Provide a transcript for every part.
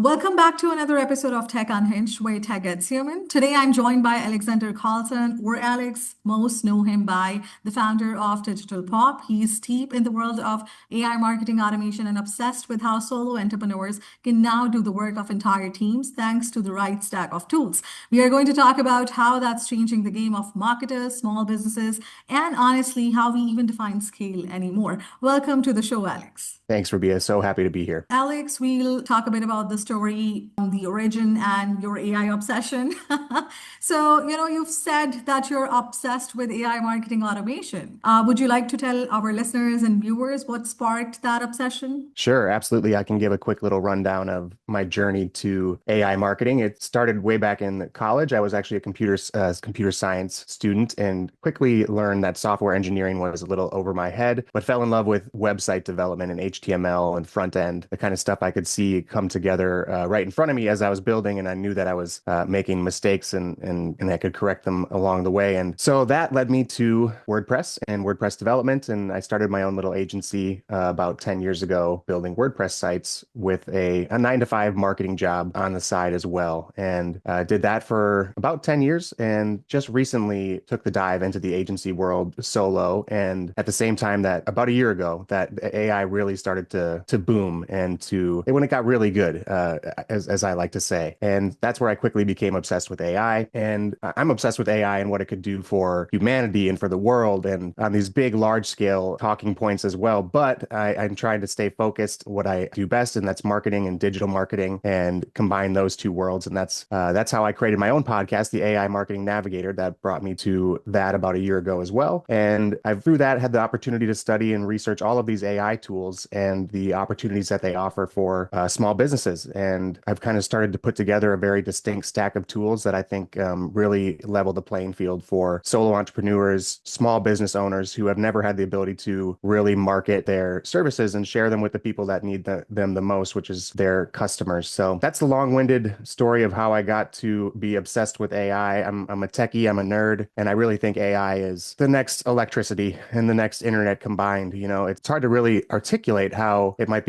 Welcome back to another episode of Tech Unhinged, where tech gets human. Today, I'm joined by Alexander Carlson, or Alex. Most know him by the founder of Digital Pop. He's deep in the world of AI marketing automation and obsessed with how solo entrepreneurs can now do the work of entire teams thanks to the right stack of tools. We are going to talk about how that's changing the game of marketers, small businesses, and honestly, how we even define scale anymore. Welcome to the show, Alex. Thanks, Rabia. So happy to be here. Alex, we'll talk a bit about the story, the origin, and your AI obsession. You've said that you're obsessed with AI marketing automation. Would you like to tell our listeners and viewers what sparked that obsession? Sure, absolutely. I can give a quick little rundown of my journey to AI marketing. It started way back in college. I was actually a computer science student and quickly learned that software engineering was a little over my head, but fell in love with website development and HTML and front end, the kind of stuff I could see come together right in front of me as I was building. And I knew that I was making mistakes and I could correct them along the way. And so that led me to WordPress and WordPress development. And I started my own little agency about 10 years ago, building WordPress sites with a 9-to-5 marketing job on the side as well. And did that for about 10 years and just recently took the dive into the agency world solo. And at the same time that about a year ago, that AI really started to boom and when it got really good, as I like to say. And that's where I quickly became obsessed with AI. And I'm obsessed with AI and what it could do for humanity and for the world and on these big, large scale talking points as well. But I'm trying to stay focused what I do best, and that's marketing and digital marketing, and combine those two worlds. And that's how I created my own podcast, the AI Marketing Navigator, that brought me to that about a year ago as well. And I've through that had the opportunity to study and research all of these AI tools and the opportunities that they offer for small businesses. And I've kind of started to put together a very distinct stack of tools that I think really level the playing field for solo entrepreneurs, small business owners who have never had the ability to really market their services and share them with the people that need them the most, which is their customers. So that's the long-winded story of how I got to be obsessed with AI. I'm a techie, I'm a nerd, and I really think AI is the next electricity and the next internet combined. It's hard to really articulate how it might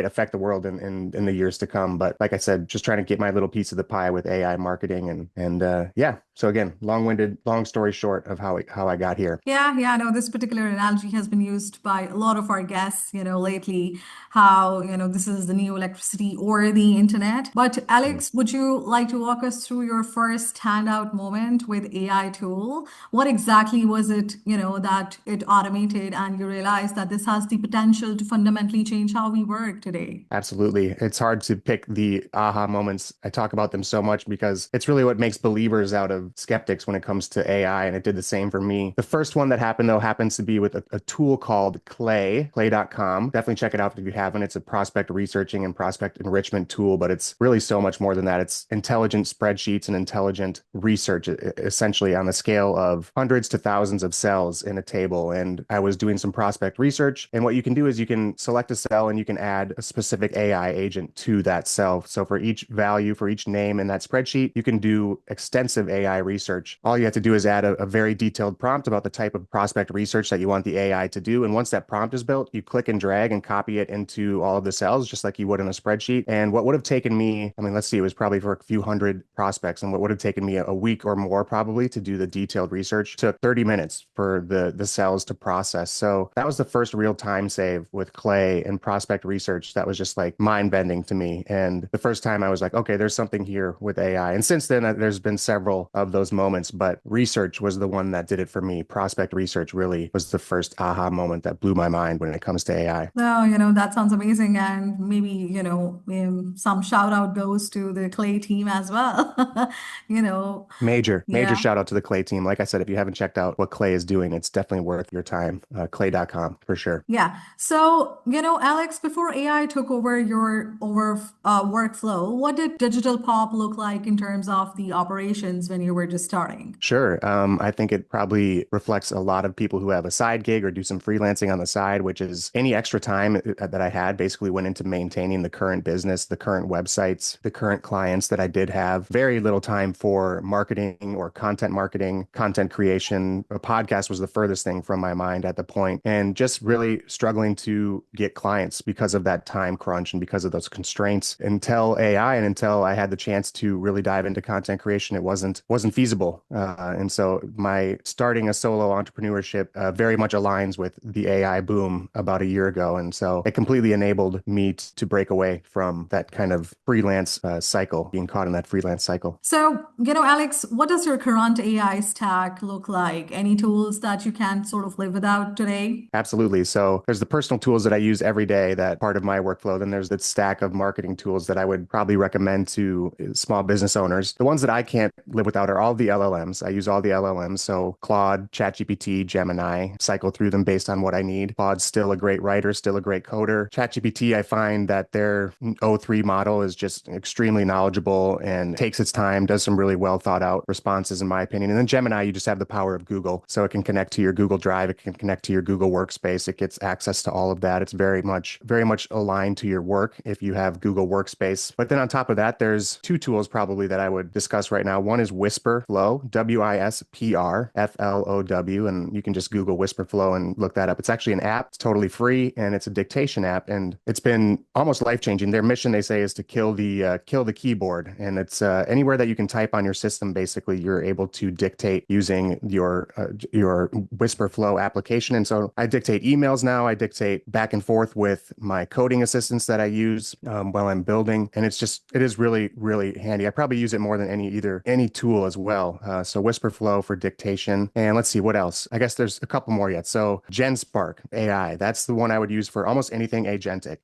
affect the world in the years to come. But like I said, just trying to get my little piece of the pie with AI marketing and yeah. So again, long story short of how I got here. Yeah, no, this particular analogy has been used by a lot of our guests, lately, how, this is the new electricity or the internet. But Alex, would you like to walk us through your first standout moment with AI tool? What exactly was it, that it automated and you realized that this has the potential to fundamentally change how we work today? Absolutely. It's hard to pick the aha moments. I talk about them so much because it's really what makes believers out of skeptics when it comes to AI. And it did the same for me. The first one that happened, though, happens to be with a tool called clay.com. Definitely check it out if you haven't. It's a prospect researching and prospect enrichment tool, but it's really so much more than that. It's intelligent spreadsheets and intelligent research, essentially on the scale of hundreds to thousands of cells in a table. And I was doing some prospect research. And what you can do is you can select a cell and you can add a specific AI agent to that cell. So for each value, for each name in that spreadsheet, you can do extensive AI research. All you have to do is add a very detailed prompt about the type of prospect research that you want the AI to do. And once that prompt is built, you click and drag and copy it into all of the cells, just like you would in a spreadsheet. And what would have taken me, let's see, it was probably for a few hundred prospects. And what would have taken me a week or more probably to do the detailed research took 30 minutes for the cells to process. So that was the first real time save with Clay and prospect research. That was just like mind bending to me. And the first time I was like, okay, there's something here with AI. And since then, there's been several of those moments, but research was the one that did it for me. Prospect research really was the first aha moment that blew my mind when it comes to AI. No, that sounds amazing. And maybe, some shout out goes to the Clay team as well. you know, Major yeah. shout out to the Clay team. Like I said, if you haven't checked out what Clay is doing, it's definitely worth your time. Clay.com for sure. Yeah. So, Alex, before AI took over your workflow, what did Digital Pop look like in terms of the operations when you you were just starting? Sure. I think it probably reflects a lot of people who have a side gig or do some freelancing on the side, which is any extra time that I had basically went into maintaining the current business, the current websites, the current clients that I did have. Very little time for marketing or content marketing, content creation. A podcast was the furthest thing from my mind at the point, and just really struggling to get clients because of that time crunch and because of those constraints. Until AI and until I had the chance to really dive into content creation, it wasn't feasible. And so my starting a solo entrepreneurship very much aligns with the AI boom about a year ago. And so it completely enabled me to break away from that kind of freelance cycle, being caught in that freelance cycle. So, Alex, what does your current AI stack look like? Any tools that you can't sort of live without today? Absolutely. So there's the personal tools that I use every day, that part of my workflow. Then there's that stack of marketing tools that I would probably recommend to small business owners. The ones that I can't live without are all the LLMs. I use all the LLMs. So Claude, ChatGPT, Gemini, cycle through them based on what I need. Claude's still a great writer, still a great coder. ChatGPT, I find that their O3 model is just extremely knowledgeable and takes its time, does some really well thought out responses, in my opinion. And then Gemini, you just have the power of Google. So it can connect to your Google Drive, it can connect to your Google Workspace. It gets access to all of that. It's very much aligned to your work if you have Google Workspace. But then on top of that, there's two tools probably that I would discuss right now. One is Whisper Flow, WISPRFLOW, and you can just Google Whisper Flow and look that up. It's actually an app. It's totally free, and it's a dictation app, and it's been almost life-changing. Their mission, they say, is to kill the keyboard, and it's anywhere that you can type on your system. Basically, you're able to dictate using your Whisper Flow application. And so I dictate emails now. I dictate back and forth with my coding assistants that I use while I'm building, and it is really, really handy. I probably use it more than any tool as well. So Whisper Flow for dictation, and let's see what else. I guess there's a couple more yet. So GenSpark AI, that's the one I would use for almost anything agentic.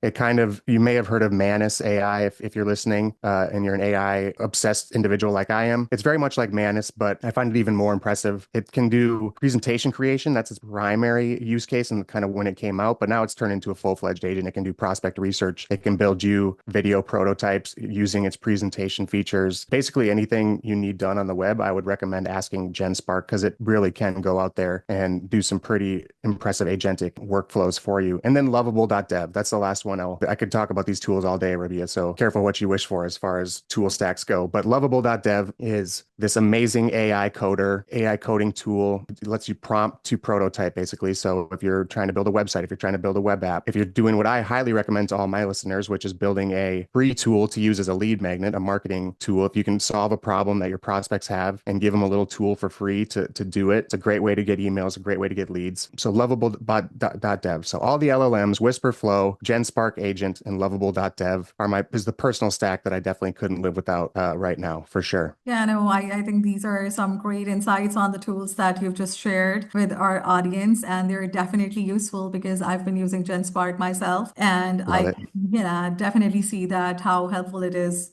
You may have heard of Manus AI if you're listening, and you're an AI obsessed individual like I am. It's very much like Manus, but I find it even more impressive. It can do presentation creation. That's its primary use case and kind of when it came out, but now it's turned into a full-fledged agent. It can do prospect research. It can build you video prototypes using its presentation features. Basically anything you need done on the web, I would recommend asking GenSpark, because it really can go out there and do some pretty impressive agentic workflows for you. And then lovable.dev. That's the last one. I could talk about these tools all day, Rabia, so careful what you wish for as far as tool stacks go. But lovable.dev is this amazing AI coder, AI coding tool. It lets you prompt to prototype, basically. So if you're trying to build a website, if you're trying to build a web app, if you're doing what I highly recommend to all my listeners, which is building a free tool to use as a lead magnet, a marketing tool, if you can solve a problem that your prospects have and give them a little tool for free to do it, it's a great way to get emails, a great way to get leads. So lovable.dev. So all the LLMs, Whisper Flow, GenSpark Agent, and lovable.dev is the personal stack that I definitely couldn't live without right now, for sure. Yeah, no, I think these are some great insights on the tools that you've just shared with our audience, and they're definitely useful because I've been using GenSpark myself, and Love I, it. yeah, definitely see that how helpful it is,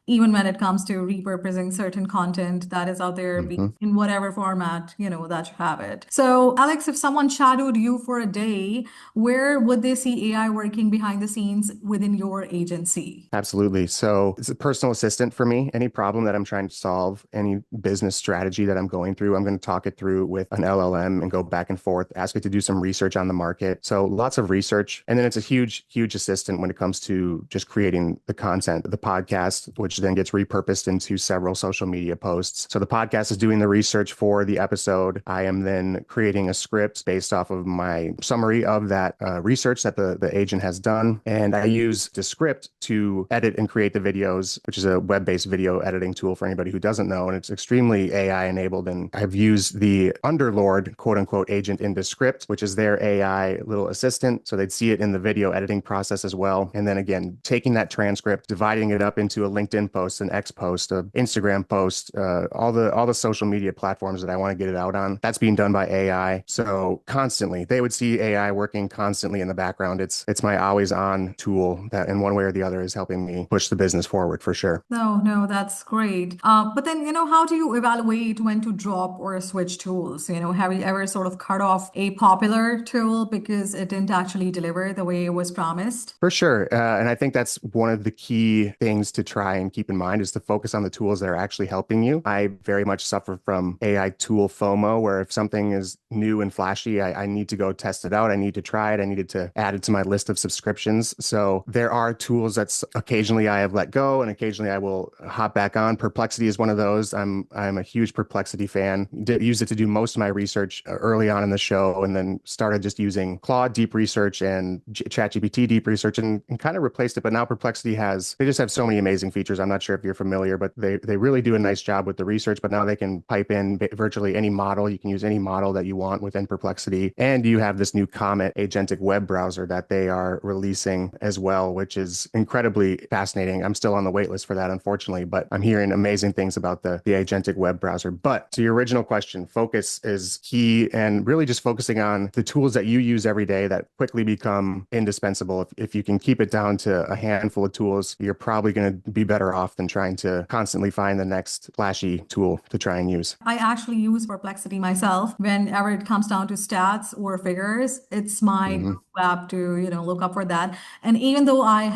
even when it comes to repurposing certain content that is out there, be Mhm. in whatever format, that you have it. So, Alex, if someone shadowed you for a day, where would they see AI working behind the scenes within your agency? Absolutely. So it's a personal assistant for me. Any problem that I'm trying to solve, any business strategy that I'm going through, I'm going to talk it through with an LLM and go back and forth, ask it to do some research on the market. So lots of research. And then it's a huge, huge assistant when it comes to just creating the content, the podcast, which then gets repurposed into several social media posts. So the podcast is doing the research for the episode. I am then creating a script based off of my summary of that research that the agent has done. And I use the script to edit and create the videos, which is a web-based video editing tool for anybody who doesn't know. And it's extremely AI enabled. And I've used the Underlord, quote unquote, agent in the script, which is their AI little assistant. So they'd see it in the video editing process as well. And then again, taking that transcript, dividing it up into a LinkedIn post, an X post, an Instagram post, all the social media platforms that I want to get it out on. That's being done by AI. So constantly, they would see AI working constantly in the background. It's my always on tool that in one way or the other is helping me push the business forward for sure. No, no, that's great. But then, how do you evaluate when to drop or switch tools? Have you ever sort of cut off a popular tool because it didn't actually deliver the way it was promised? For sure. And I think that's one of the key things to try and keep in mind is to focus on the tools that are actually helping pushing you. I very much suffer from AI tool FOMO, where if something is new and flashy, I need to go test it out. I need to try it. I needed to add it to my list of subscriptions. So there are tools that occasionally I have let go and occasionally I will hop back on. Perplexity is one of those. I'm a huge Perplexity fan. Used it to do most of my research early on in the show, and then started just using Claude Deep Research and ChatGPT Deep Research, and kind of replaced it. But now Perplexity they just have so many amazing features. I'm not sure if you're familiar, but they really do a nice job with the research. But now they can pipe in virtually any model. You can use any model that you want within Perplexity. And you have this new Comet agentic web browser that they are releasing as well, which is incredibly fascinating. I'm still on the wait list for that, unfortunately, but I'm hearing amazing things about the agentic web browser. But to your original question, focus is key, and really just focusing on the tools that you use every day that quickly become indispensable. If you can keep it down to a handful of tools, you're probably going to be better off than trying to constantly find the next flashy tool to try and use. I actually use Perplexity myself whenever it comes down to stats or figures. It's my Hmm. app to, look up for that. And even though I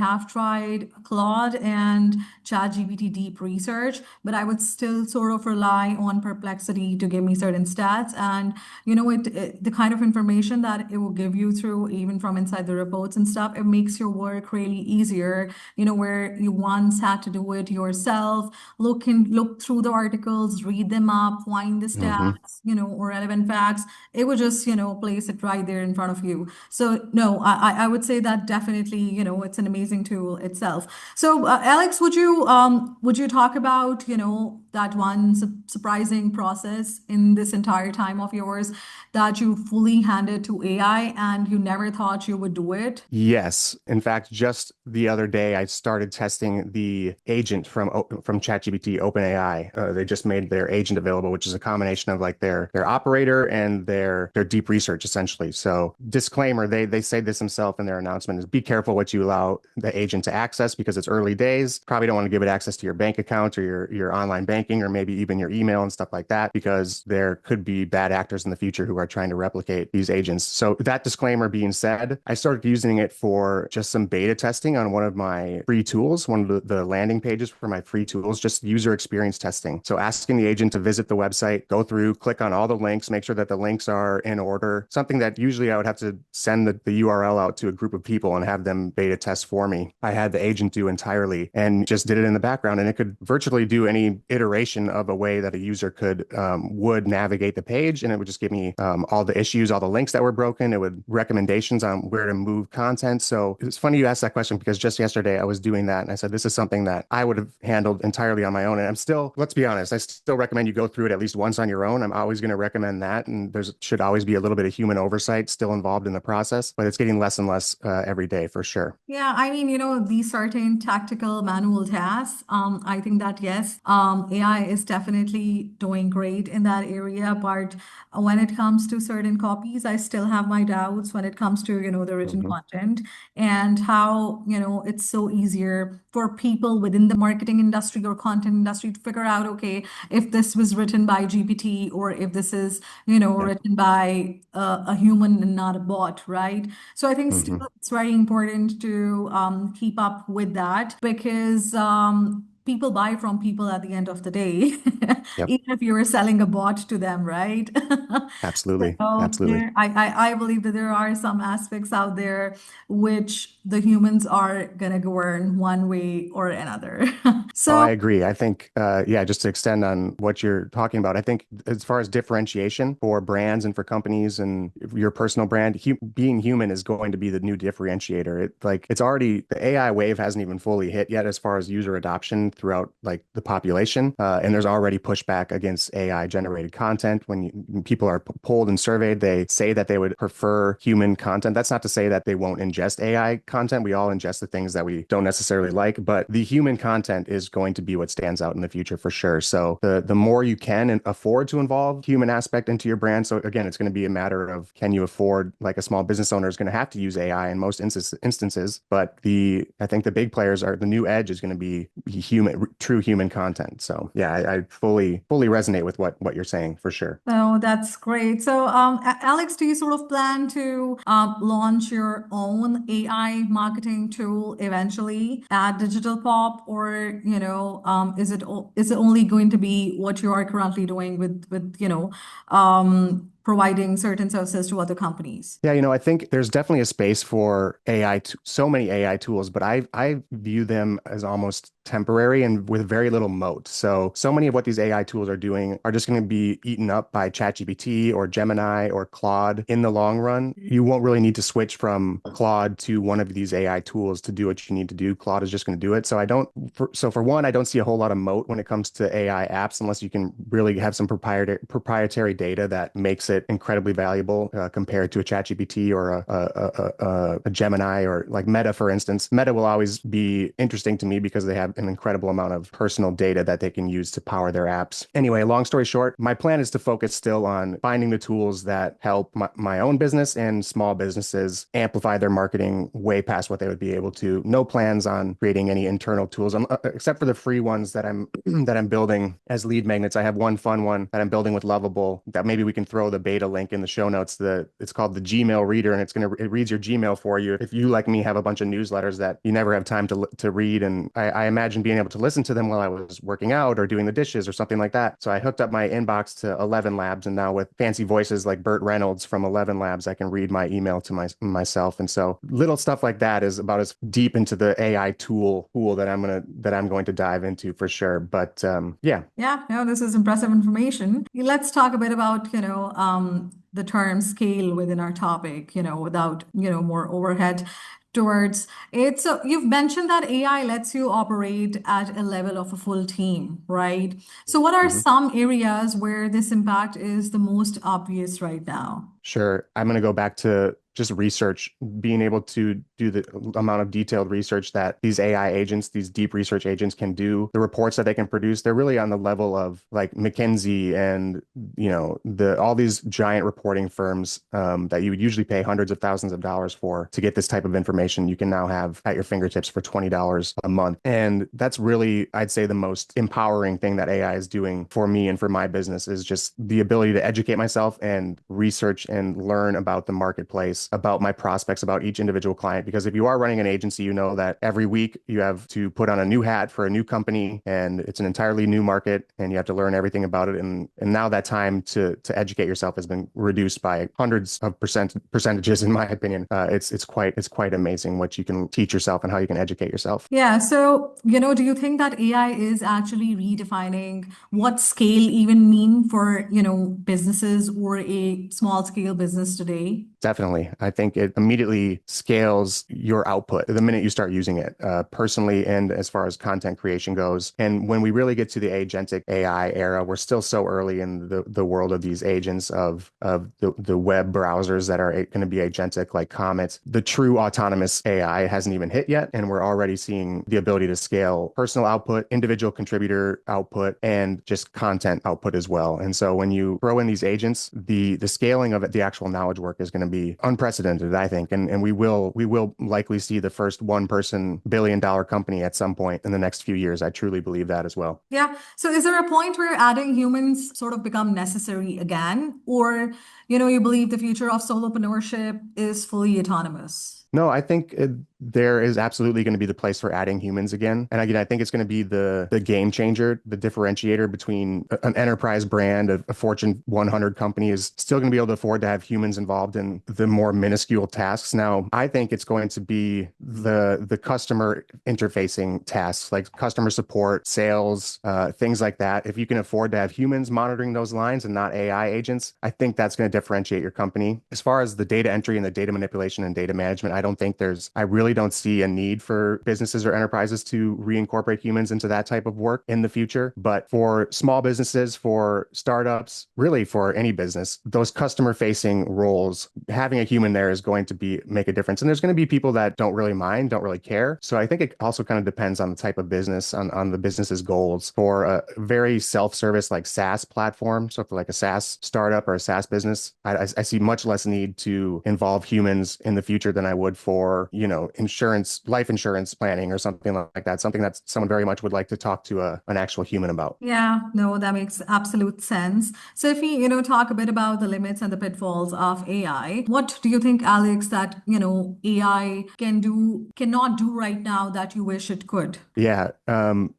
have tried Claude and ChatGPT Deep Research, but I would still sort of rely on Perplexity to give me certain stats. And the kind of information that it will give you through, even from inside the reports and stuff, it makes your work really easier. Where you once had to do it yourself, look through the articles, read them up, find the Hmm. stats, or relevant facts. It would just, place it right there in front of you. So no, I would say that definitely, it's an amazing tool itself. So Alex, would you talk about, that one surprising process in this entire time of yours that you fully handed to AI and you never thought you would do it? Yes. In fact, just the other day, I started testing the agent from ChatGPT OpenAI. They just made their agent available, which is a combination of like their operator and their deep research, essentially. So, disclaimer, they say this themselves in their announcement: is be careful what you allow the agent to access because it's early days. Probably don't want to give it access to your bank account or your online banking or maybe even your email and stuff like that, because there could be bad actors in the future who are trying to replicate these agents. So that disclaimer being said, I started using it for just some beta testing on one of my free tools, one of the landing pages for my free tools, just user experience testing. So asking the agent to visit the website, go through, click on all the links, make sure that the links are in order, something that usually I would have to send the URL out to a group of people and have them beta test for me. I had the agent do entirely and just did it in the background, and it could virtually do any iteration of a way that a user would navigate the page, and it would just give me all the issues, all the links that were broken. It would recommendations on where to move content. So it's funny you asked that question, because just yesterday I was doing that and I said, this is something that I would have handled entirely on my own. And I'm still, let's be honest, I still recommend you go through it at least once on your own. I'm always going to recommend that. And there's should always be a little bit of human oversight still involved in the process, but it's getting less and less every day for sure. Yeah, I mean, these certain tactical manual tasks, I think that yes, AI is definitely doing great in that area. But when it comes to certain copies, I still have my doubts when it comes to, the written Hmm. content and how, it's so easier for people within the marketing industry or content industry to figure out, okay, if this was written by GPT or if this is, Yep. written by a human and not a bot, right? So I think still Hmm. it's very important to keep up with that because people buy from people at the end of the day, Yep. even if you're selling a bot to them, right? Absolutely. So Absolutely. I believe that there are some aspects out there which the humans are gonna govern one way or another. Oh, I So agree. I think, yeah, just to extend on what you're talking about, I think as far as differentiation for brands and for companies and your personal brand, being human is going to be the new differentiator. It's already, the AI wave hasn't even fully hit yet as far as user adoption throughout like the population. And there's already pushback against AI generated content. When people are polled and surveyed, they say that they would prefer human content. That's not to say that they won't ingest AI content. We all ingest the things that we don't necessarily like, but the human content is going to be what stands out in the future for sure. So the more you can afford to involve human aspect into your brand. So again, it's going to be a matter of, can you afford, like a small business owner is going to have to use AI in most instances, but I think the big players are, the new edge is going to be human true human content. So yeah, I fully resonate with what you're saying for sure. Oh, that's great. So, Alex, do you sort of plan to launch your own AI marketing tool eventually at Digital Pop, or is it only going to be what you are currently doing with providing certain services to other companies? Yeah, I think there's definitely a space for AI, so many AI tools, but I view them as almost temporary and with very little moat. So many of what these AI tools are doing are just going to be eaten up by ChatGPT or Gemini or Claude in the long run. You won't really need to switch from Claude to one of these AI tools to do what you need to do. Claude is just going to do it. So for one, I don't see a whole lot of moat when it comes to AI apps unless you can really have some proprietary data that makes it incredibly valuable compared to a ChatGPT or a Gemini or like Meta, for instance. Meta will always be interesting to me because they have an incredible amount of personal data that they can use to power their apps. Anyway, long story short, my plan is to focus still on finding the tools that help my own business and small businesses amplify their marketing way past what they would be able to. No plans on creating any internal tools, except for the free ones that I'm that I'm building as lead magnets. I have one fun one that I'm building with Lovable that maybe we can throw the beta link in the show notes. It's called the Gmail Reader, and it reads your Gmail for you. If you, like me, have a bunch of newsletters that you never have time to read, and I imagine being able to listen to them while I was working out or doing the dishes or something like that. So I hooked up my inbox to 11 Labs, and now with fancy voices like Burt Reynolds from 11 Labs, I can read my email to myself. And so little stuff like that is about as deep into the AI tool pool that I'm going to dive into for sure. But yeah. Yeah, no, this is impressive information. Let's talk a bit about, the term scale within our topic, without, more overhead towards it. So you've mentioned that AI lets you operate at a level of a full team, right? So what are Mhm. some areas where this impact is the most obvious right now? Sure. I'm going to go back to just research, being able to do the amount of detailed research that these AI agents, these deep research agents can do, the reports that they can produce, they're really on the level of like McKinsey and, all these giant reporting firms that you would usually pay hundreds of thousands of dollars for to get this type of information you can now have at your fingertips for $20 a month. And that's really, I'd say, the most empowering thing that AI is doing for me and for my business is just the ability to educate myself and research and learn about the marketplace, about my prospects, about each individual client. Because if you are running an agency, you know that every week you have to put on a new hat for a new company and it's an entirely new market and you have to learn everything about it. And now that time to educate yourself has been reduced by hundreds of percentages, in my opinion. It's quite amazing what you can teach yourself and how you can educate yourself. Yeah, so, do you think that AI is actually redefining what scale even mean for, businesses or a small scale business today? Definitely. I think it immediately scales your output the minute you start using it, personally and as far as content creation goes. And when we really get to the agentic AI era, we're still so early in the world of these agents of the web browsers that are going to be agentic like Comet. The true autonomous AI hasn't even hit yet, and we're already seeing the ability to scale personal output, individual contributor output, and just content output as well. And so when you throw in these agents, the scaling of it, the actual knowledge work is going to be unprecedented, I think. And we will likely see the first one person $1 billion company at some point in the next few years. I truly believe that as well. Yeah. So is there a point where adding humans sort of become necessary again? Or, you believe the future of solopreneurship is fully autonomous? No, I think there is absolutely going to be the place for adding humans again. And again, I think it's going to be the game changer, the differentiator between an enterprise brand, a Fortune 100 company is still going to be able to afford to have humans involved in the more minuscule tasks. Now, I think it's going to be the customer interfacing tasks like customer support, sales, things like that. If you can afford to have humans monitoring those lines and not AI agents, I think that's going to differentiate your company. As far as the data entry and the data manipulation and data management, I really don't see a need for businesses or enterprises to reincorporate humans into that type of work in the future. But for small businesses, for startups, really for any business, those customer facing roles, having a human there is going to make a difference. And there's going to be people that don't really mind, don't really care. So I think it also kind of depends on the type of business, on the business's goals. For a very self-service like SaaS platform, so for like a SaaS startup or a SaaS business, I see much less need to involve humans in the future than I would for, life insurance planning or something like that, something that someone very much would like to talk to an actual human about. Yeah, no, that makes absolute sense. So if we, talk a bit about the limits and the pitfalls of AI, what do you think, Alex, that, AI cannot do right now that you wish it could? Yeah,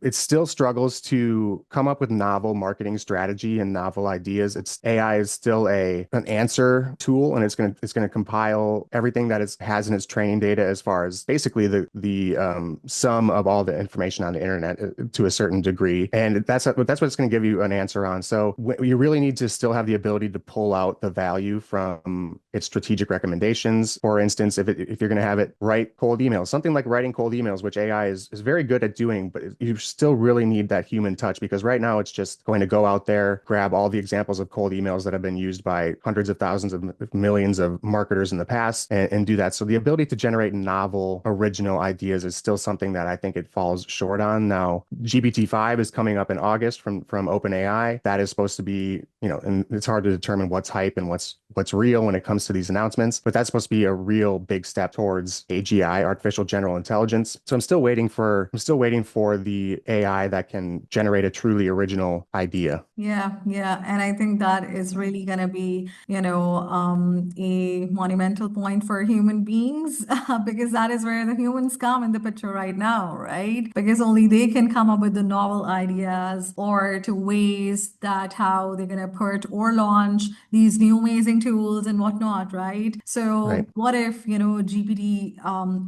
it still struggles to come up with novel marketing strategy and novel ideas. It's AI is still an answer tool, and it's gonna compile everything that it has in its training data as far as basically the sum of all the information on the internet to a certain degree, and that's what it's going to give you an answer on. So you really need to still have the ability to pull out the value from its strategic recommendations. For instance, if you're going to have it write cold emails, something like writing cold emails, which AI is very good at doing, but you still really need that human touch because right now it's just going to go out there, grab all the examples of cold emails that have been used by hundreds of thousands of millions of marketers in the past and do that. So the ability to generate novel, original ideas is still something that I think it falls short on. Now, GPT-5 is coming up in August from OpenAI. That is supposed to be, and it's hard to determine what's hype and what's real when it comes to these announcements, but that's supposed to be a real big step towards AGI, artificial general intelligence. So I'm still waiting for the AI that can generate a truly original idea. Yeah, yeah. And I think that is really going to be, a monumental point for human beings because that is where the humans come in the picture right now, right? Because only they can come up with the novel ideas or to ways that how they're going to put or launch these new amazing tools and whatnot, right? So Right. what if, GPT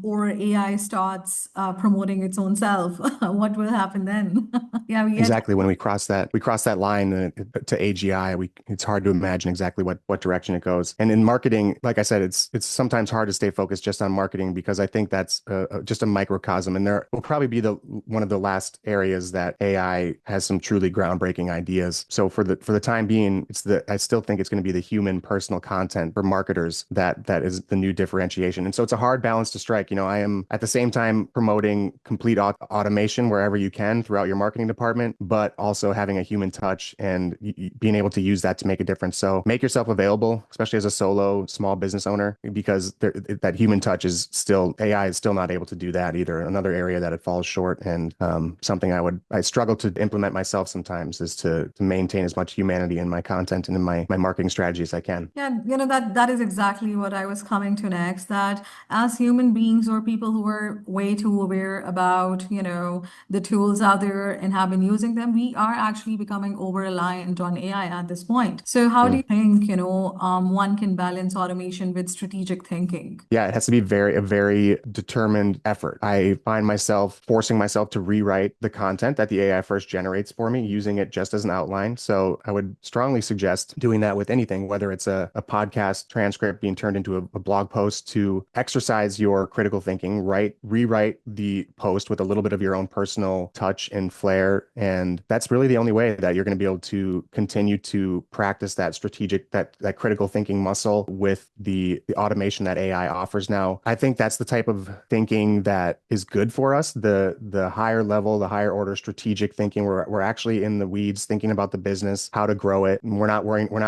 or AI starts promoting its own self? What will happen then? Yeah, we get. Exactly. When we cross that line to AGI, it's hard to imagine exactly what direction it goes. And in marketing, like I said, it's sometimes hard to stay focused just on marketing because I think that's just a microcosm, and there will probably be the one of the last areas that AI has some truly groundbreaking ideas. So for the time being, I still think it's going to be the human personal content for marketers that is the new differentiation. And so it's a hard balance to strike. I am at the same time promoting complete automation wherever you can throughout your marketing department, but also having a human touch and being able to use that to make a difference. So make yourself available, especially as a solo small business owner, because that human touch AI is still not able to do that either. Another area that it falls short, and something I struggle to implement myself sometimes is to maintain as much humanity in my content and in my marketing strategy as I can. Yeah, that is exactly what I was coming to next. That as human beings or people who are way too aware about, the tools out there and have been using them, we are actually becoming over reliant on AI at this point. So how do Mm. you think, one can balance automation with strategic thinking? Yeah, it has to be a very determined effort. I find myself forcing myself to rewrite the content that the AI first generates for me, using it just as an outline. So I would strongly suggest doing that with anything, whether it's a podcast transcript being turned into a blog post, to exercise your critical thinking, rewrite the post with a little bit of your own personal touch and flair. And that's really the only way that you're going to be able to continue to practice that critical thinking muscle with the automation that AI offers now. I think that's the type of thinking that is good for us. The higher level, the higher order strategic thinking. We're actually in the weeds thinking about the business, how to grow it. And we're not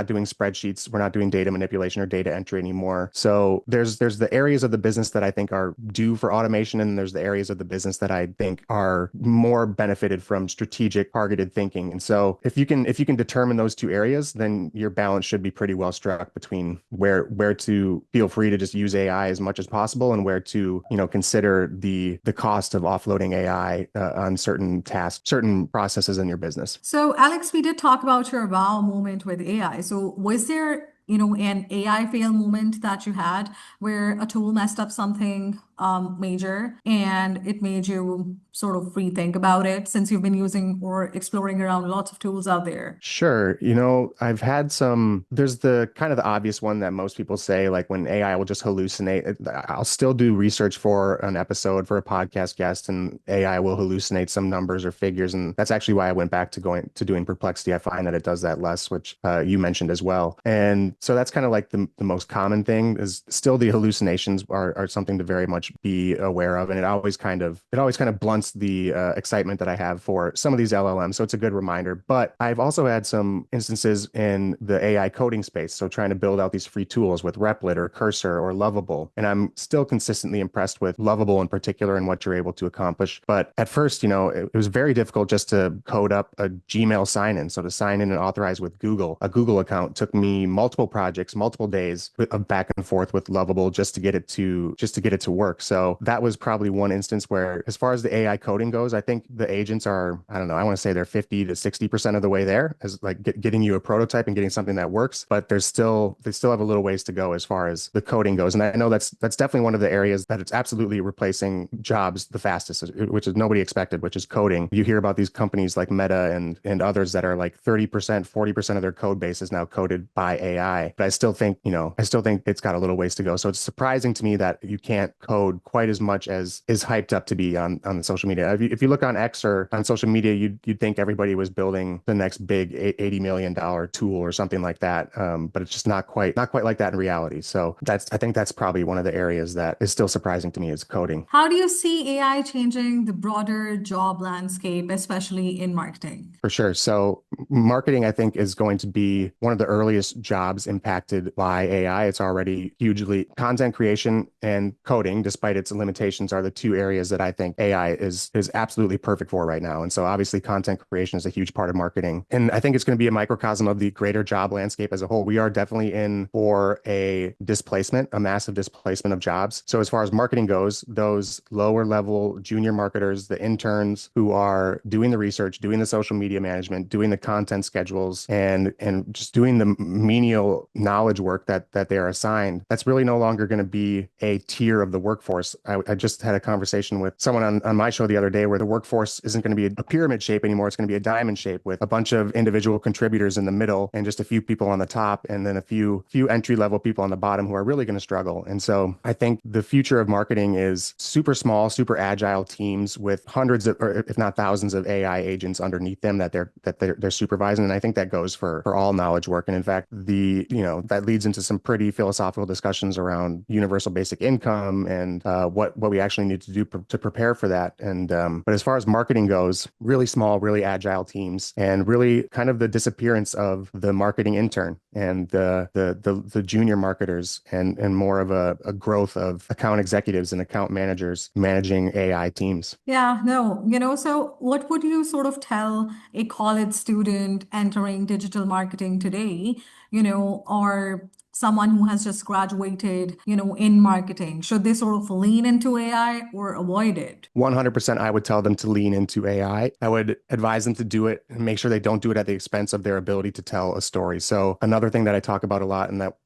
doing spreadsheets, we're not doing data manipulation or data entry anymore. So there's the areas of the business that I think are due for automation, and there's the areas of the business that I think are more benefited from strategic targeted thinking. And so if you can determine those two areas, then your balance should be pretty well struck between where to feel free to just use AI as much as possible and where to consider the cost of offloading AI on certain tasks, certain processes in your business. So, Alex, we did talk about your wow moment with AI. So, was there, an AI fail moment that you had where a tool messed up something major and it made you sort of rethink about it since you've been using or exploring around lots of tools out there? Sure. I've had there's the kind of the obvious one that most people say, like when AI will just hallucinate. I'll still do research for an episode for a podcast guest, and AI will hallucinate some numbers or figures. And that's actually why I went back to doing Perplexity. I find that it does that less, which you mentioned as well. And And so that's kind of like the most common thing is still the hallucinations are something to very much be aware of. And it always kind of blunts the excitement that I have for some of these LLMs. So it's a good reminder. But I've also had some instances in the AI coding space. So trying to build out these free tools with Replit or Cursor or Lovable. And I'm still consistently impressed with Lovable in particular and what you're able to accomplish. But at first, it was very difficult just to code up a Gmail sign-in. So to sign in and authorize with Google, a Google account took me multiple projects, multiple days of back and forth with Lovable just to get it to work. So that was probably one instance where, as far as the AI coding goes, I think the agents are, I don't know, I want to say they're 50 to 60% of the way there, as like getting you a prototype and getting something that works. But they still have a little ways to go as far as the coding goes. And I know that's definitely one of the areas that it's absolutely replacing jobs the fastest, which is nobody expected, which is coding. You hear about these companies like Meta and others that are like 30%, 40% of their code base is now coded by AI. But I still think it's got a little ways to go. So it's surprising to me that you can't code quite as much as is hyped up to be on the social media. If you look on X or on social media, you'd think everybody was building the next big $80 million tool or something like that. But it's just not quite like that in reality. So I think that's probably one of the areas that is still surprising to me is coding. How do you see AI changing the broader job landscape, especially in marketing? For sure. So marketing, I think, is going to be one of the earliest jobs impacted by AI. It's already hugely content creation and coding, despite its limitations, are the two areas that I think AI is absolutely perfect for right now. And so obviously content creation is a huge part of marketing. And I think it's going to be a microcosm of the greater job landscape as a whole. We are definitely in for a massive displacement of jobs. So as far as marketing goes, those lower level junior marketers, the interns who are doing the research, doing the social media management, doing the content schedules, and just doing the menial knowledge work that they are assigned, that's really no longer going to be a tier of the workforce. I just had a conversation with someone on my show the other day where the workforce isn't going to be a pyramid shape anymore. It's going to be a diamond shape with a bunch of individual contributors in the middle and just a few people on the top, and then a few entry level people on the bottom who are really going to struggle. And so I think the future of marketing is super small, super agile teams with hundreds of, or if not thousands of AI agents underneath them that they're supervising. And I think that goes for all knowledge work. And in fact, that leads into some pretty philosophical discussions around universal basic income and what we actually need to do to prepare for that. And but as far as marketing goes, really small, really agile teams, and really kind of the disappearance of the marketing intern and the junior marketers, and more of a growth of account executives and account managers managing AI teams. Yeah, no, so what would you sort of tell a college student entering digital marketing today, or someone who has just graduated, in marketing? Should they sort of lean into AI or avoid it? 100%, I would tell them to lean into AI. I would advise them to do it and make sure they don't do it at the expense of their ability to tell a story. So another thing that I talk about a lot, and that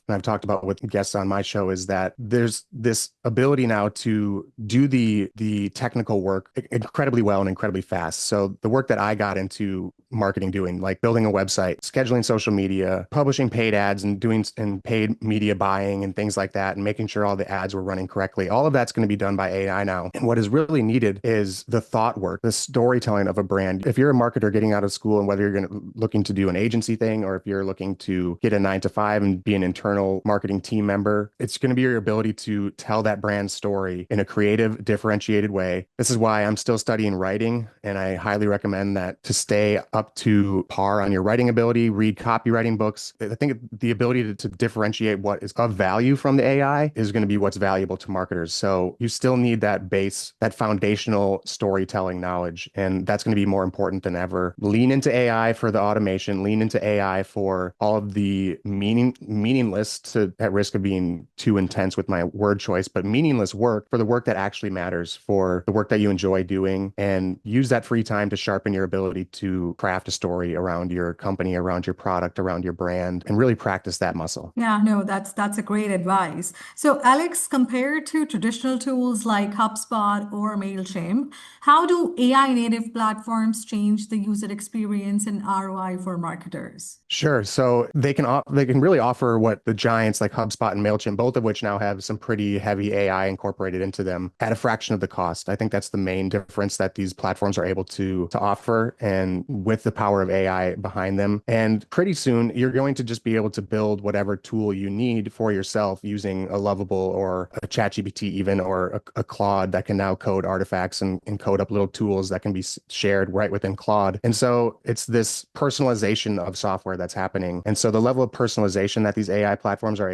I've talked about with guests on my show, is that there's this ability now to do the technical work incredibly well and incredibly fast. So the work that I got into marketing doing, like building a website, scheduling social media, publishing paid ads, and doing paid media buying and things like that, and making sure all the ads were running correctly. All of that's going to be done by AI now. And what is really needed is the thought work, the storytelling of a brand. If you're a marketer getting out of school, and whether you're looking to do an agency thing, or if you're looking to get a 9 to 5 and be an internal marketing team member, it's going to be your ability to tell that brand story in a creative, differentiated way. This is why I'm still studying writing, and I highly recommend that to stay up to par on your writing ability, read copywriting books. I think the ability to differentiate what is of value from the AI is going to be what's valuable to marketers. So you still need that base, that foundational storytelling knowledge, and that's going to be more important than ever. Lean into AI for the automation, lean into AI for all of the meaningless, at risk of being too intense with my word choice, but meaningless work, for the work that actually matters, for the work that you enjoy doing, and use that free time to sharpen your ability to craft a story around your company, around your product, around your brand, and really practice that muscle. Yeah, no, that's a great advice. So, Alex, compared to traditional tools like HubSpot or MailChimp, how do AI native platforms change the user experience and ROI for marketers? Sure. So they can really offer what the giants like HubSpot and MailChimp, both of which now have some pretty heavy AI incorporated into them, at a fraction of the cost. I think that's the main difference that these platforms are able to offer. And with the power of AI behind them. And pretty soon, you're going to just be able to build whatever tool you need for yourself using a Lovable or a ChatGPT even, or a Claude that can now code artifacts and code up little tools that can be shared right within Claude. And so it's this personalization of software that's happening. And so the level of personalization that these AI platforms are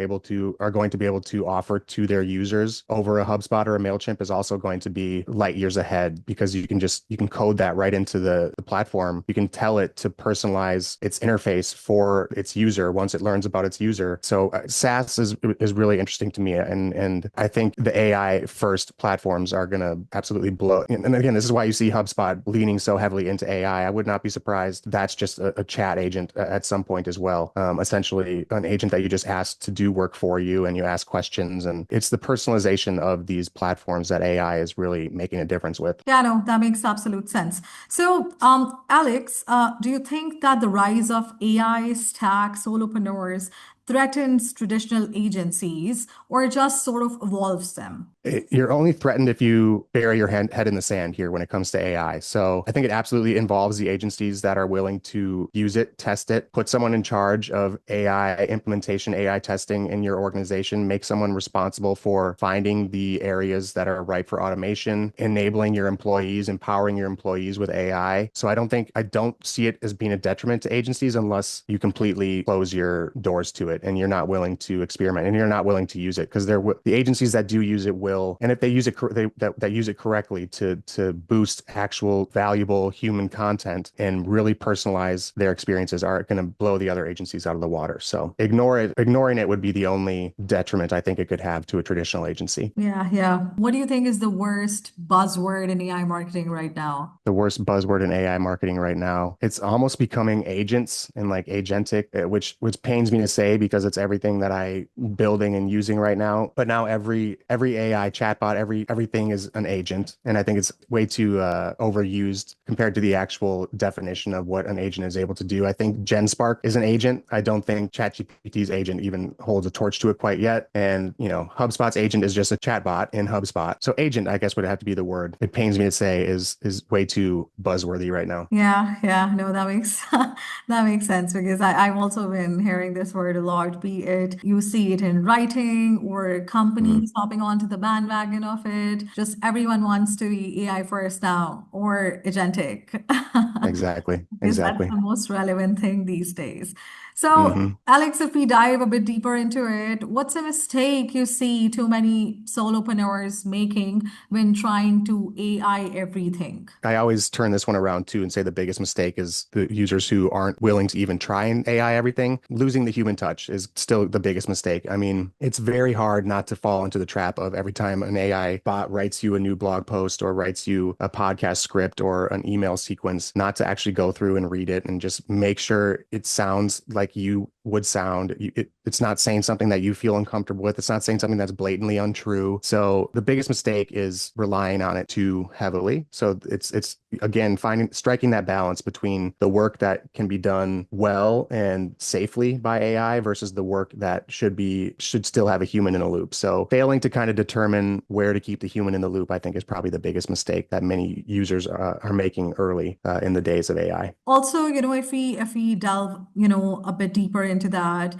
going to be able to offer to their users over a HubSpot or a MailChimp is also going to be light years ahead, because you can code that right into the platform. You can tell it to personalize its interface for its user once it learns about its user. So SaaS is really interesting to me, and I think the AI first platforms are going to absolutely blow. And again, this is why you see HubSpot leaning so heavily into AI. I would not be surprised that's just a chat agent at some point as well. Essentially, an agent that you just ask to do work for you, and you ask questions, and it's the personalization of these platforms that AI is really making a difference with. Yeah, no, that makes absolute sense. So, Alex, do you think that the rise of AI stack solopreneurs threatens traditional agencies or just sort of evolves them? You're only threatened if you bury your head in the sand here when it comes to AI. So I think it absolutely involves the agencies that are willing to use it, test it, put someone in charge of AI implementation, AI testing in your organization, make someone responsible for finding the areas that are ripe for automation, enabling your employees, empowering your employees with AI. So I don't see it as being a detriment to agencies unless you completely close your doors to it and you're not willing to experiment and you're not willing to use it, because the agencies that do use it will, and if they use it that use it correctly to boost actual valuable human content and really personalize their experiences, are going to blow the other agencies out of the water. So ignoring it would be the only detriment I think it could have to a traditional agency. Yeah, yeah. What do you think is the worst buzzword in AI marketing right now? The worst buzzword in AI marketing right now. It's almost becoming agents and like agentic, which pains me to say because it's everything that I building and using right now. But now every AI chatbot, everything is an agent, and I think it's way too overused compared to the actual definition of what an agent is able to do. I think GenSpark is an agent. I don't think ChatGPT's agent even holds a torch to it quite yet. And HubSpot's agent is just a chatbot in HubSpot. So agent, I guess, would have to be the word. It pains me to say is way too buzzworthy right now. Yeah, yeah, no, that makes that makes sense because I've also been hearing this word a lot, be it you see it in writing or Mhm. companies hopping onto the bandwagon of it. Just everyone wants to be AI first now or agentic. Exactly. Because that's Exactly. the most relevant thing these days. So, hmm Alex, if we dive a bit deeper into it, what's a mistake you see too many solopreneurs making when trying to AI everything? I always turn this one around too and say the biggest mistake is the users who aren't willing to even try and AI everything. Losing the human touch is still the biggest mistake. I mean, it's very hard not to fall into the trap of every time an AI bot writes you a new blog post or writes you a podcast script or an email sequence, not to actually go through and read it and just make sure it sounds like you would sound. It's not saying something that you feel uncomfortable with. It's not saying something that's blatantly untrue. So the biggest mistake is relying on it too heavily. So it's again striking that balance between the work that can be done well and safely by AI versus the work that should still have a human in a loop. So failing to kind of determine where to keep the human in the loop, I think, is probably the biggest mistake that many users are making early in the days of AI. Also, if we delve, a bit deeper into that,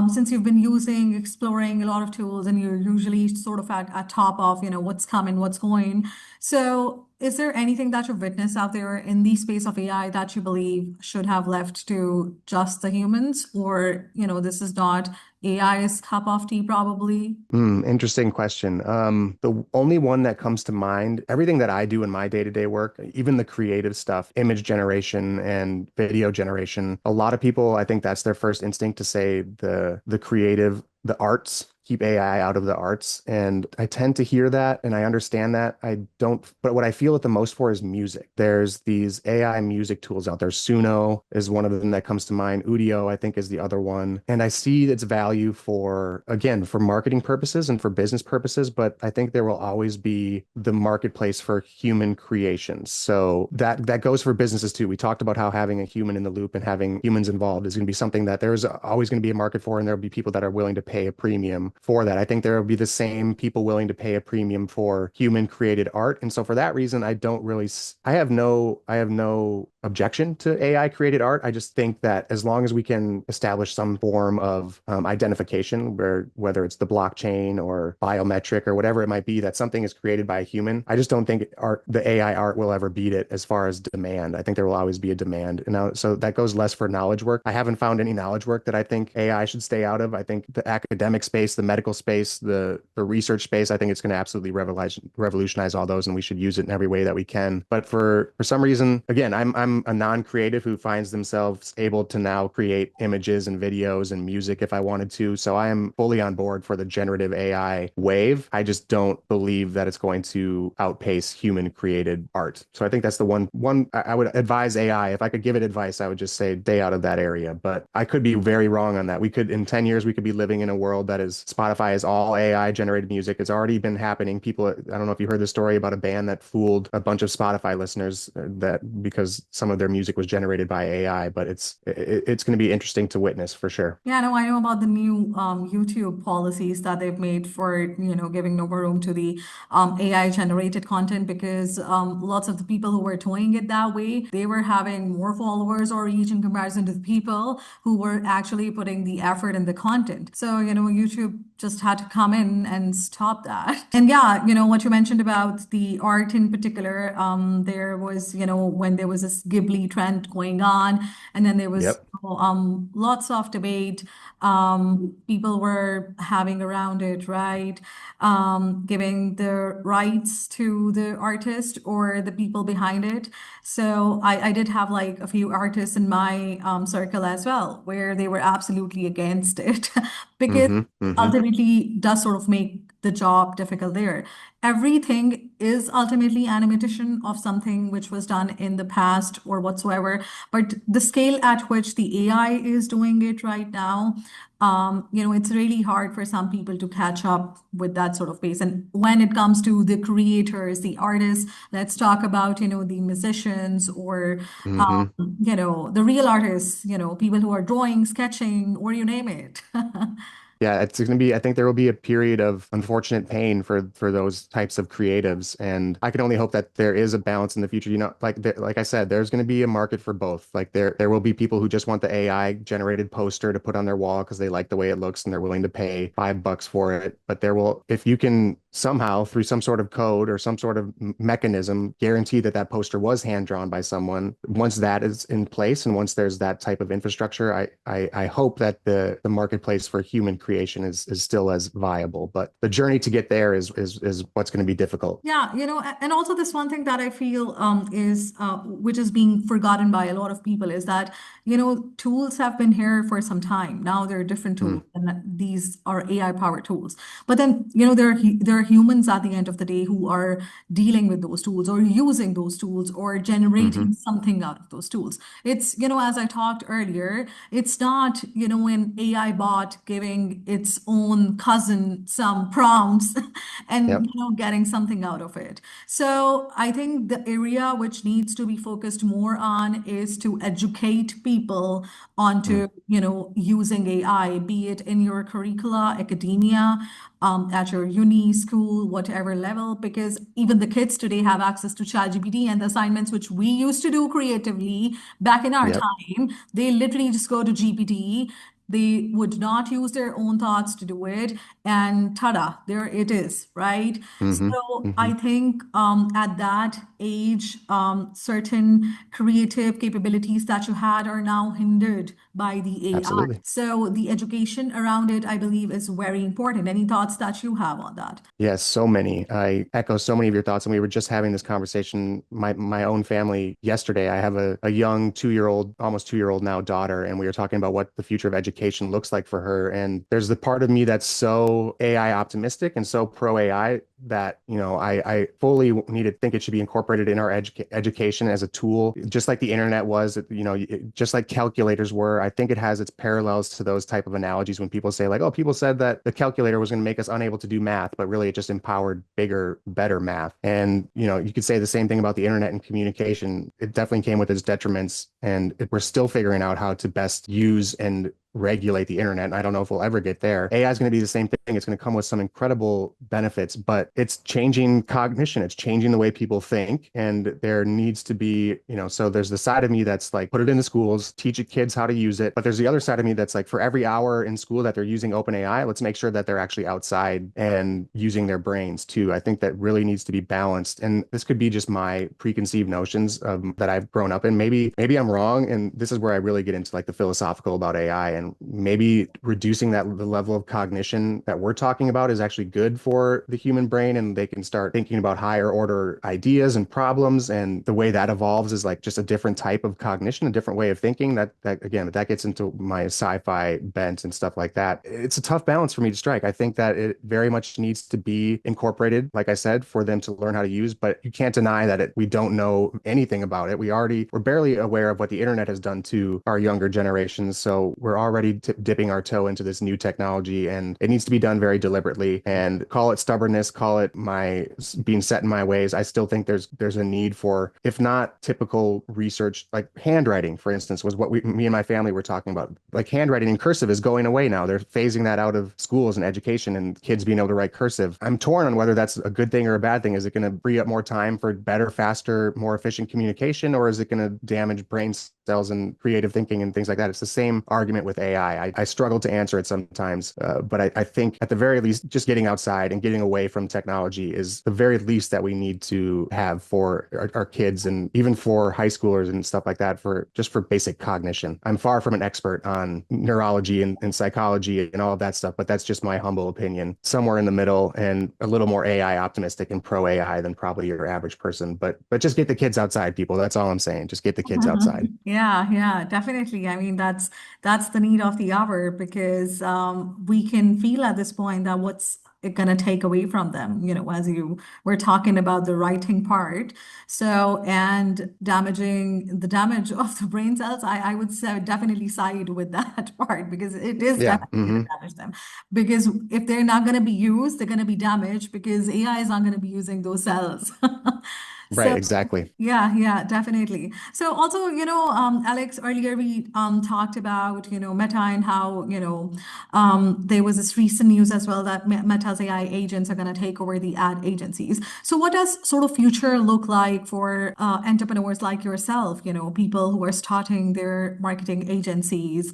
since you've been exploring a lot of tools, and you're usually sort of at top of, what's coming, what's going. So, is there anything that you've witnessed out there in the space of AI that you believe should have left to just the humans, or, this is not AI's cup of tea, probably? Interesting question. The only one that comes to mind, everything that I do in my day-to-day work, even the creative stuff, image generation and video generation, a lot of people, I think that's their first instinct to say the creative, the arts, keep AI out of the arts. And I tend to hear that and I understand that. I don't, but what I feel it the most for is music. There's these AI music tools out there. Suno is one of them that comes to mind. Udio, I think, is the other one. And I see its value again, for marketing purposes and for business purposes, but I think there will always be the marketplace for human creations. So that goes for businesses too. We talked about how having a human in the loop and having humans involved is going to be something that there's always going to be a market for, and there'll be people that are willing to pay a premium for that. I think there will be the same people willing to pay a premium for human created art. And so for that reason, I don't really, I have no objection to AI created art. I just think that as long as we can establish some form of identification, whether it's the blockchain or biometric or whatever it might be, that something is created by a human, I just don't think the AI art will ever beat it as far as demand. I think there will always be a demand. And now, so that goes less for knowledge work. I haven't found any knowledge work that I think AI should stay out of. I think the academic space, the medical space, the research space, I think it's going to absolutely revolutionize all those, and we should use it in every way that we can. But for some reason, again, I'm a non-creative who finds themselves able to now create images and videos and music if I wanted to. So I am fully on board for the generative AI wave. I just don't believe that it's going to outpace human created art. So I think that's the one I would advise AI. If I could give it advice, I would just say stay out of that area. But I could be very wrong on that. We could, in 10 years, we could be living in a world that is Spotify is all AI generated music. It's already been happening. People, I don't know if you heard the story about a band that fooled a bunch of Spotify listeners that because some of their music was generated by AI, but it's going to be interesting to witness for sure. Yeah, no, I know about the new YouTube policies that they've made for, giving no room to the AI generated content because lots of the people who were doing it that way, they were having more followers or reach in comparison to the people who were actually putting the effort in the content. So, YouTube just had to come in and stop that. And yeah, what you mentioned about the art in particular, there was, when there was this Ghibli trend going on, and then there was Yep. lots of debate people were having around it, right? Giving the rights to the artist or the people behind it. So I did have like a few artists in my circle as well, where they were absolutely against it because Mm-hmm. Mm-hmm. ultimately does sort of make the job difficult there. Everything is ultimately an imitation of something which was done in the past or whatsoever. But the scale at which the AI is doing it right now, it's really hard for some people to catch up with that sort of pace. And when it comes to the creators, the artists, let's talk about, the musicians or, Mm-hmm. the real artists, people who are drawing, sketching, or you name it. Yeah, it's going to be, I think there will be a period of unfortunate pain for those types of creatives. And I can only hope that there is a balance in the future. Like I said, there's going to be a market for both. Like there will be people who just want the AI generated poster to put on their wall because they like the way it looks and they're willing to pay $5 for it. But there will, if you can somehow through some sort of code or some sort of mechanism guarantee that that poster was hand drawn by someone, once that is in place and once there's that type of infrastructure, I hope that the marketplace for human creation is still as viable. But the journey to get there is what's going to be difficult. Yeah, and also this one thing that I feel is which is being forgotten by a lot of people is that, tools have been here for some time. Now there are different Mm, tools, and these are AI powered tools. But then, there are humans at the end of the day who are dealing with those tools or using those tools or hmm generating something out of those tools. It's, as I talked earlier, it's not, an AI bot giving its own cousin some prompts and Yep. getting something out of it. So I think the area which needs to be focused more on is to educate people Mm, onto using AI, be it in your curricula, academia, at your uni, school, whatever level, because even the kids today have access to ChatGPT, and the assignments which we used to do creatively back in our yep. time, they literally just go to GPT. They would not use their own thoughts to do it. And tada, there it is, right? hmm So hmm I think at that age, certain creative capabilities that you had are now hindered by the AI. Absolutely. So the education around it, I believe, is very important. Any thoughts that you have on that? Yes, so many. I echo so many of your thoughts, and we were just having this conversation. My own family yesterday. I have a young 2 year old, almost 2 year old now daughter, and we were talking about what the future of education looks like for her. And there's the part of me that's so AI optimistic and so pro AI that, I fully need to think it should be incorporated in our education as a tool, just like the internet was, just like calculators were. I think it has its parallels to those type of analogies when people say like, oh, people said that the calculator was going to make us unable to do math, but really it just empowered bigger, better math. And, you could say the same thing about the internet and communication. It definitely came with its detriments, and we're still figuring out how to best use and regulate the internet. And I don't know if we'll ever get there. AI is going to be the same thing. It's going to come with some incredible benefits, but it's changing cognition. It's changing the way people think. And there needs to be, so there's the side of me that's like, put it in the schools, teach kids how to use it. But there's the other side of me that's like, for every hour in school that they're using OpenAI, let's make sure that they're actually outside and using their brains too. I think that really needs to be balanced. And this could be just my preconceived notions that I've grown up in. Maybe I'm wrong. And this is where I really get into like the philosophical about AI, and maybe reducing the level of cognition that we're talking about is actually good for the human brain, and they can start thinking about higher order ideas and problems. And the way that evolves is like just a different type of cognition, a different way of thinking. That again, that gets into my sci-fi bent and stuff like that. It's a tough balance for me to strike. I think that it very much needs to be incorporated, like I said, for them to learn how to use, but you can't deny that we don't know anything about it. We're barely aware of what the internet has done to our younger generations. So we're already dipping our toe into this new technology, and it needs to be done very deliberately. And call it stubbornness, call it my being set in my ways. I still think there's a need for, if not typical research, like handwriting, for instance, was what me and my family were talking about. Like handwriting in cursive is going away now. They're phasing that out of schools and education, and kids being able to write cursive. I'm torn on whether that's a good thing or a bad thing. Is it going to free up more time for better, faster, more efficient communication, or is it going to damage brain cells and creative thinking and things like that? It's the same argument with AI. I struggle to answer it sometimes, but I think at the very least, just getting outside and getting away from technology is the very least that we need to have for our kids, and even for high schoolers and stuff like that, for basic cognition. I'm far from an expert on neurology and psychology and all of that stuff, but that's just my humble opinion. Somewhere in the middle, and a little more AI optimistic and pro AI than probably your average person. But just get the kids outside, people. That's all I'm saying. Just get the kids outside. Yeah, yeah, definitely. I mean, that's the need of the hour, because we can feel at this point that what's it gonna take away from them, as you were talking about the writing part. So, and the damage of the brain cells, I would say definitely side with that part, because it is Yeah. definitely gonna damage them. Because if they're not gonna be used, they're gonna be damaged, because AI is not gonna be using those cells. Right. So Exactly. yeah, yeah, definitely. So also, Alex, earlier we talked about, Meta, and how, there was this recent news as well that Meta's AI agents are going to take over the ad agencies. So what does sort of future look like for entrepreneurs like yourself, people who are starting their marketing agencies?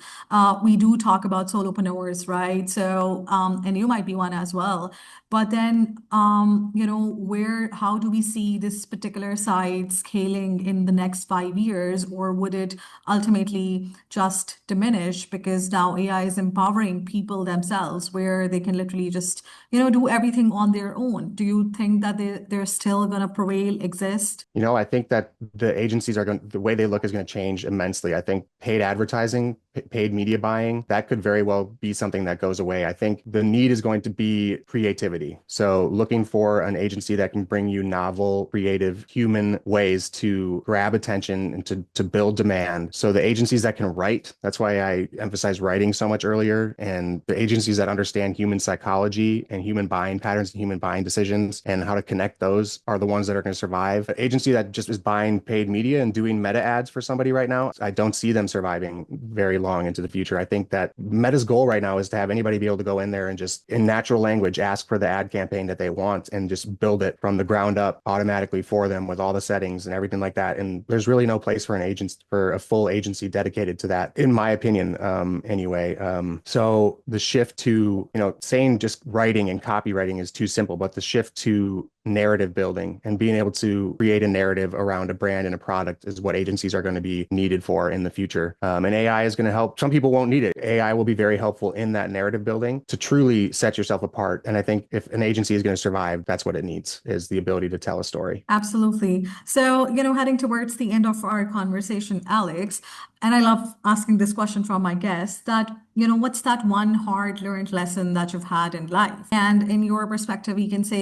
We do talk about solopreneurs, right? So, and you might be one as well. But then, how do we see this particular side scaling in the next 5 years, or would it ultimately just diminish because now AI is empowering people themselves, where they can literally just, do everything on their own? Do you think that they're still going to prevail, exist? I think that the way they look is going to change immensely. I think paid advertising, paid media buying, that could very well be something that goes away. I think the need is going to be creativity. So looking for an agency that can bring you novel, creative, human ways to grab attention and to build demand. So the agencies that can write, that's why I emphasize writing so much earlier, and the agencies that understand human psychology and human buying patterns and human buying decisions and how to connect those are the ones that are going to survive. An agency that just is buying paid media and doing meta ads for somebody right now, I don't see them surviving very long into the future. I think that Meta's goal right now is to have anybody be able to go in there and just in natural language ask for the ad campaign that they want and just build it from the ground up automatically for them with all the settings and everything like that. And there's really no place for a full agency dedicated to that, in my opinion, anyway. So the shift to, saying just writing and copywriting is too simple, but the shift to narrative building and being able to create a narrative around a brand and a product is what agencies are going to be needed for in the future. And AI is going to help. Some people won't need it. AI will be very helpful in that narrative building to truly set yourself apart. And I think if an agency is going to survive, that's what it needs, is the ability to tell a story. Absolutely. So, heading towards the end of our conversation, Alex, and I love asking this question from my guests that, what's that one hard learned lesson that you've had in life? And in your perspective, you can say,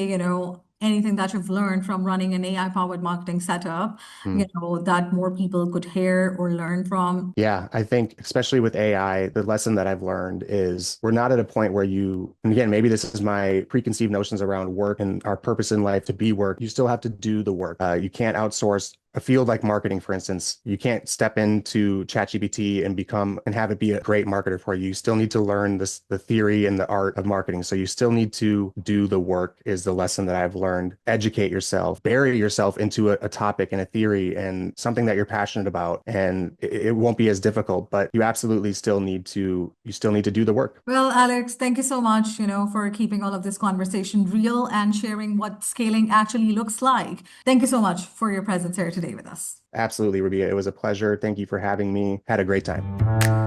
anything that you've learned from running an AI powered marketing setup, Hmm. that more people could hear or learn from. Yeah, I think especially with AI, the lesson that I've learned is we're not at a point where and again, maybe this is my preconceived notions around work and our purpose in life to be work. You still have to do the work. You can't outsource a field like marketing, for instance. You can't step into ChatGPT and have it be a great marketer for you. You still need to learn the theory and the art of marketing. So you still need to do the work is the lesson that I've learned. Educate yourself, bury yourself into a topic and a theory and something that you're passionate about. And it won't be as difficult, but you absolutely still need to do the work. Well, Alex, thank you so much, for keeping all of this conversation real and sharing what scaling actually looks like. Thank you so much for your presence here today with us. Absolutely, Rabia. It was a pleasure. Thank you for having me. Had a great time.